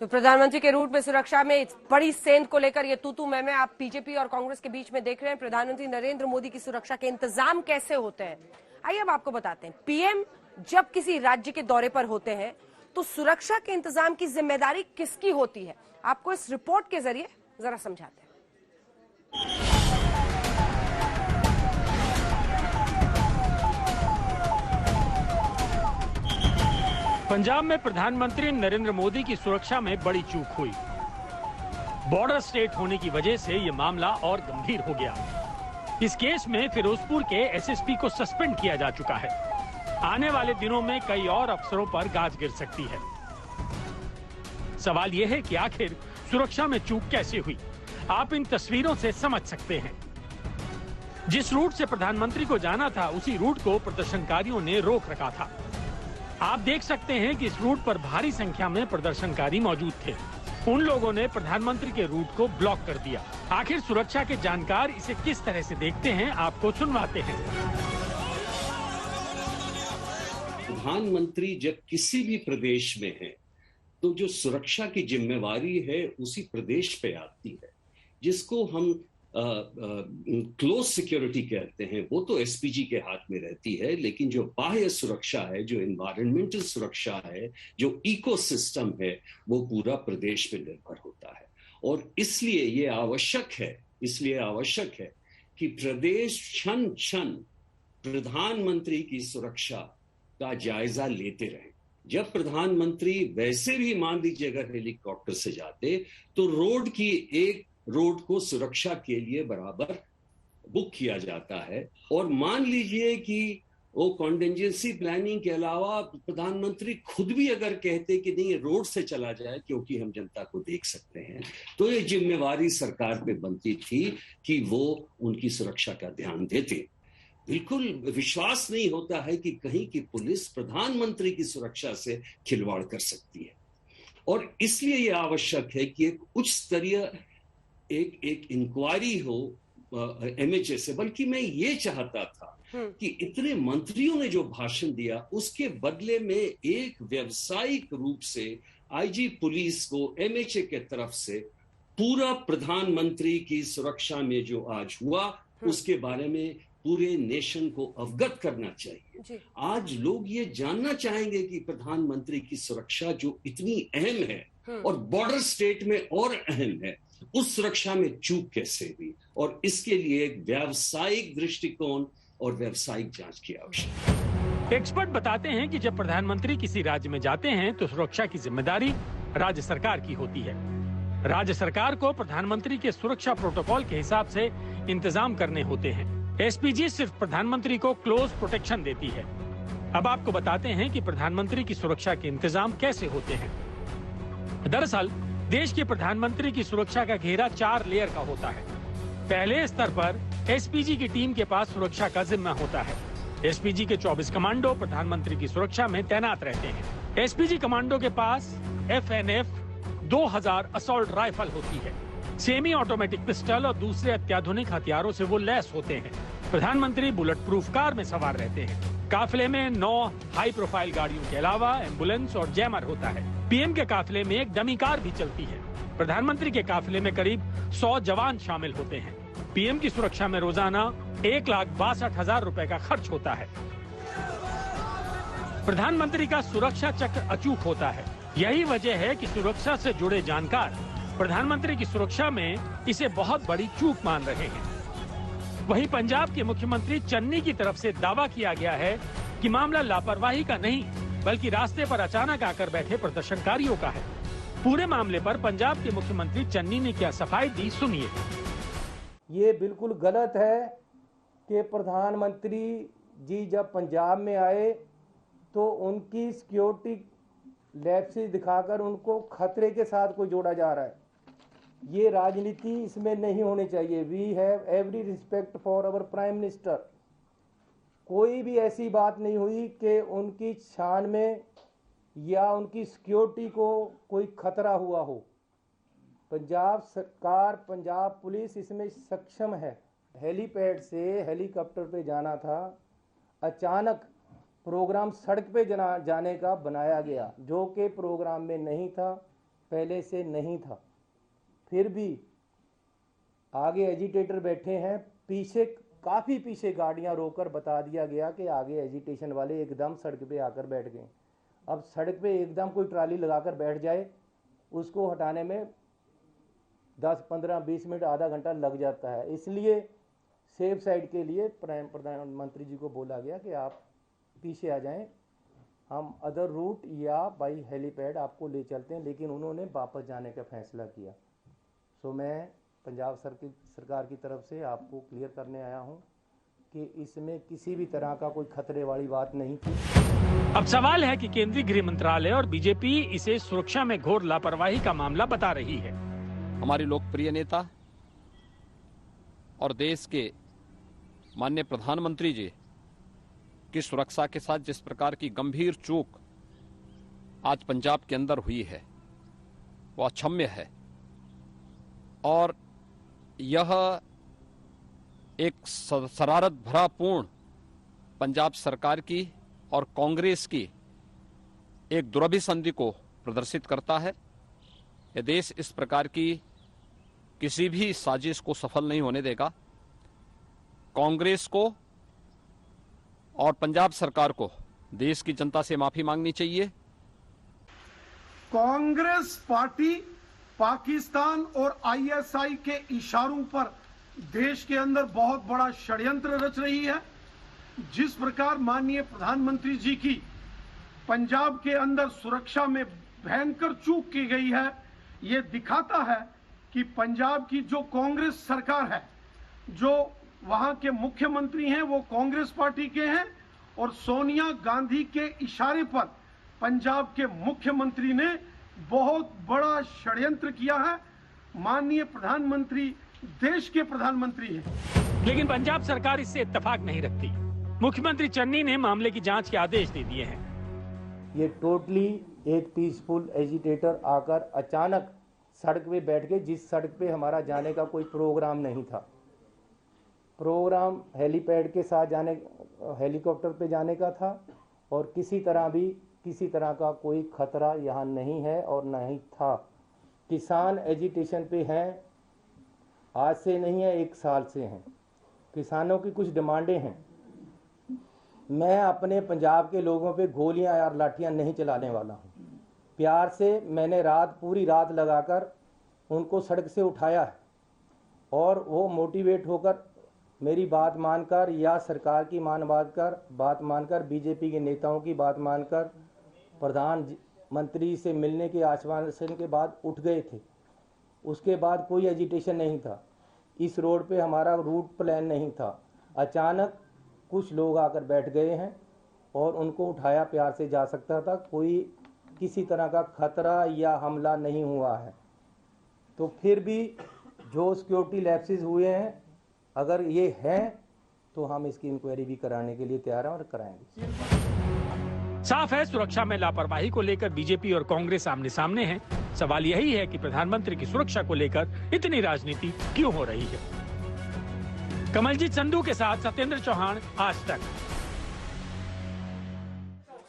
तो प्रधानमंत्री के रूट में सुरक्षा में बड़ी सेंध को लेकर ये तू मैं आप बीजेपी और कांग्रेस के बीच में देख रहे हैं। प्रधानमंत्री नरेंद्र मोदी की सुरक्षा के इंतजाम कैसे होते हैं, आइए अब आपको बताते हैं। पीएम जब किसी राज्य के दौरे पर होते हैं तो सुरक्षा के इंतजाम की जिम्मेदारी किसकी होती है, आपको इस रिपोर्ट के जरिए जरा समझाते हैं। पंजाब में प्रधानमंत्री नरेंद्र मोदी की सुरक्षा में बड़ी चूक हुई। बॉर्डर स्टेट होने की वजह से यह मामला और गंभीर हो गया। इस केस में फिरोजपुर के एसएसपी को सस्पेंड किया जा चुका है। आने वाले दिनों में कई और अफसरों पर गाज गिर सकती है। सवाल यह है कि आखिर सुरक्षा में चूक कैसे हुई, आप इन तस्वीरों से समझ सकते हैं। जिस रूट से प्रधानमंत्री को जाना था उसी रूट को प्रदर्शनकारियों ने रोक रखा था। आप देख सकते हैं कि इस रूट पर भारी संख्या में प्रदर्शनकारी मौजूद थे। उन लोगों ने प्रधानमंत्री के रूट को ब्लॉक कर दिया। आखिर सुरक्षा के जानकार इसे किस तरह से देखते हैं, आपको सुनवाते हैं। प्रधानमंत्री जब किसी भी प्रदेश में है तो जो सुरक्षा की जिम्मेवारी है उसी प्रदेश पे आती है, जिसको हम क्लोज सिक्योरिटी कहते हैं, वो तो एसपीजी के हाथ में रहती है। लेकिन जो बाह्य सुरक्षा है, जो एनवायरमेंटल सुरक्षा है, जो इकोसिस्टम है, वो पूरा प्रदेश पे निर्भर होता है। और इसलिए ये आवश्यक है कि प्रदेश क्षण क्षण प्रधानमंत्री की सुरक्षा का जायजा लेते रहे। जब प्रधानमंत्री वैसे भी मान लीजिए अगर हेलीकॉप्टर से जाते तो रोड को सुरक्षा के लिए बराबर बुक किया जाता है। और मान लीजिए कि वो कॉन्टिजेंसी प्लानिंग के अलावा प्रधानमंत्री खुद भी अगर कहते कि नहीं रोड से चला जाए क्योंकि हम जनता को देख सकते हैं, तो ये जिम्मेवारी सरकार पे बनती थी कि वो उनकी सुरक्षा का ध्यान देते। बिल्कुल विश्वास नहीं होता है कि कहीं की पुलिस प्रधानमंत्री की सुरक्षा से खिलवाड़ कर सकती है। और इसलिए यह आवश्यक है कि एक उच्च स्तरीय एक इंक्वायरी हो एमएचए से। बल्कि मैं ये चाहता था कि इतने मंत्रियों ने जो भाषण दिया उसके बदले में एक व्यावसायिक रूप से आईजी पुलिस को एमएचए के तरफ से पूरा प्रधानमंत्री की सुरक्षा में जो आज हुआ उसके बारे में पूरे नेशन को अवगत करना चाहिए। आज लोग ये जानना चाहेंगे कि प्रधानमंत्री की सुरक्षा जो इतनी अहम है और बॉर्डर स्टेट में और अहम है, उस सुरक्षा में चूक कैसे हुई। और इसके लिए एक व्यावसायिक दृष्टिकोण और व्यावसायिक जांच की आवश्यकता है। एक्सपर्ट बताते हैं कि जब प्रधानमंत्री किसी राज्य में जाते हैं तो सुरक्षा की जिम्मेदारी राज्य सरकार की होती है। राज्य सरकार को प्रधानमंत्री के सुरक्षा प्रोटोकॉल के हिसाब से इंतजाम करने होते हैं। एसपीजी सिर्फ प्रधानमंत्री को क्लोज प्रोटेक्शन देती है। अब आपको बताते हैं कि प्रधानमंत्री की सुरक्षा के इंतजाम कैसे होते हैं। दरअसल देश के प्रधानमंत्री की सुरक्षा का घेरा 4 लेयर का होता है। पहले स्तर पर एसपीजी की टीम के पास सुरक्षा का जिम्मा होता है। एसपीजी के 24 कमांडो प्रधानमंत्री की सुरक्षा में तैनात रहते हैं। एसपीजी कमांडो के पास एफएनएफ 2000 असॉल्ट राइफल होती है। सेमी ऑटोमेटिक पिस्टल और दूसरे अत्याधुनिक हथियारों से वो लैस होते हैं। प्रधानमंत्री बुलेट प्रूफ कार में सवार रहते हैं। काफिले में 9 हाई प्रोफाइल गाड़ियों के अलावा एम्बुलेंस और जैमर होता है। पीएम के काफिले में एक डमी कार भी चलती है। प्रधानमंत्री के काफिले में करीब 100 जवान शामिल होते हैं। पीएम की सुरक्षा में रोजाना 1,62,000 रुपए का खर्च होता है। प्रधानमंत्री का सुरक्षा चक्र अचूक होता है। यही वजह है कि सुरक्षा से जुड़े जानकार प्रधानमंत्री की सुरक्षा में इसे बहुत बड़ी चूक मान रहे हैं। वहीं पंजाब के मुख्यमंत्री चन्नी की तरफ से दावा किया गया है कि मामला लापरवाही का नहीं बल्कि रास्ते पर अचानक आकर बैठे प्रदर्शनकारियों का है। पूरे मामले पर पंजाब के मुख्यमंत्री चन्नी ने क्या सफाई दी, सुनिए। ये बिल्कुल गलत है कि प्रधानमंत्री जी जब पंजाब में आए तो उनकी सिक्योरिटी लैप्सेस दिखाकर उनको खतरे के साथ कोई जोड़ा जा रहा है। ये राजनीति इसमें नहीं होनी चाहिए। We have every respect for our prime minister. कोई भी ऐसी बात नहीं हुई कि उनकी शान में या उनकी सिक्योरिटी को कोई खतरा हुआ हो। पंजाब सरकार, पंजाब पुलिस इसमें सक्षम है। हेलीपैड से हेलीकॉप्टर पे जाना था, अचानक प्रोग्राम सड़क पे जाने का बनाया गया, जो कि प्रोग्राम में नहीं था। पहले से नहीं था। फिर भी आगे एजिटेटर बैठे हैं, पीछे काफ़ी पीछे गाड़ियां रोकर बता दिया गया कि आगे एजिटेशन वाले एकदम सड़क पे आकर बैठ गए। अब सड़क पे एकदम कोई ट्राली लगाकर बैठ जाए, उसको हटाने में 10, 15, 20 मिनट, आधा घंटा लग जाता है। इसलिए सेफ साइड के लिए प्रधानमंत्री जी को बोला गया कि आप पीछे आ जाएं, हम अदर रूट या बाई हेलीपैड आपको ले चलते हैं, लेकिन उन्होंने वापस जाने का फैसला किया। सो मैं पंजाब सरकार की तरफ से आपको क्लियर करने आया हूं कि इसमें किसी भी तरह का कोई खतरे वाली बात नहीं थी। अब सवाल है कि केंद्रीय गृह मंत्रालय और बीजेपी इसे सुरक्षा में घोर लापरवाही का मामला बता रही है। हमारे लोकप्रिय नेता और देश के माननीय प्रधानमंत्री जी की सुरक्षा के साथ जिस प्रकार की गंभीर चूक आज पंजाब के अंदर हुई है वो अक्षम्य है, और यह एक शरारत भरा पूर्ण पंजाब सरकार की और कांग्रेस की एक दुरभिसंधि को प्रदर्शित करता है। यह देश इस प्रकार की किसी भी साजिश को सफल नहीं होने देगा। कांग्रेस को और पंजाब सरकार को देश की जनता से माफी मांगनी चाहिए। कांग्रेस पार्टी पाकिस्तान और आईएसआई के इशारों पर देश के अंदर बहुत बड़ा षड्यंत्र रच रही है। जिस प्रकार माननीय प्रधानमंत्री जी की पंजाब के अंदर सुरक्षा में भयंकर चूक की गई है, ये दिखाता है कि पंजाब की जो कांग्रेस सरकार है, जो वहां के मुख्यमंत्री हैं वो कांग्रेस पार्टी के हैं, और सोनिया गांधी के इशारे पर पंजाब के मुख्यमंत्री ने बहुत बड़ा षड्यंत्र किया है। माननीय प्रधानमंत्री देश के प्रधानमंत्री हैं, लेकिन पंजाब सरकार इससे इत्तेफाक नहीं रखती। मुख्यमंत्री चन्नी ने मामले की जांच के आदेश दे दिए हैं। ये टोटली एक पीसफुल एजिटेटर आकर अचानक सड़क पे बैठ गए, जिस सड़क पे हमारा जाने का कोई प्रोग्राम नहीं था। प्रोग्राम हेलीपैड के साथ जाने, हेलीकॉप्टर पे जाने का था, और किसी तरह का कोई खतरा यहाँ नहीं है और नहीं था। किसान एजिटेशन पे हैं, आज से नहीं है, 1 साल से हैं। किसानों की कुछ डिमांडें हैं। मैं अपने पंजाब के लोगों पे गोलियां या लाठियां नहीं चलाने वाला हूं। प्यार से मैंने पूरी रात लगाकर उनको सड़क से उठाया है, और वो मोटिवेट होकर मेरी बात मानकर या सरकार की बात मानकर बीजेपी के नेताओं की बात मानकर प्रधानमंत्री से मिलने के आश्वासन के बाद उठ गए थे। उसके बाद कोई एजिटेशन नहीं था। इस रोड पे हमारा रूट प्लान नहीं था। अचानक कुछ लोग आकर बैठ गए हैं और उनको उठाया, प्यार से जा सकता था। कोई किसी तरह का खतरा या हमला नहीं हुआ है। तो फिर भी जो सिक्योरिटी लैप्सेस हुए हैं, अगर ये हैं तो हम इसकी इंक्वायरी भी कराने के लिए तैयार हैं और कराएंगे। साफ है, सुरक्षा में लापरवाही को लेकर बीजेपी और कांग्रेस आमने सामने हैं। सवाल यही है कि प्रधानमंत्री की सुरक्षा को लेकर इतनी राजनीति क्यों हो रही है। कमलजीत संधू के साथ सत्येंद्र चौहान, आज तक।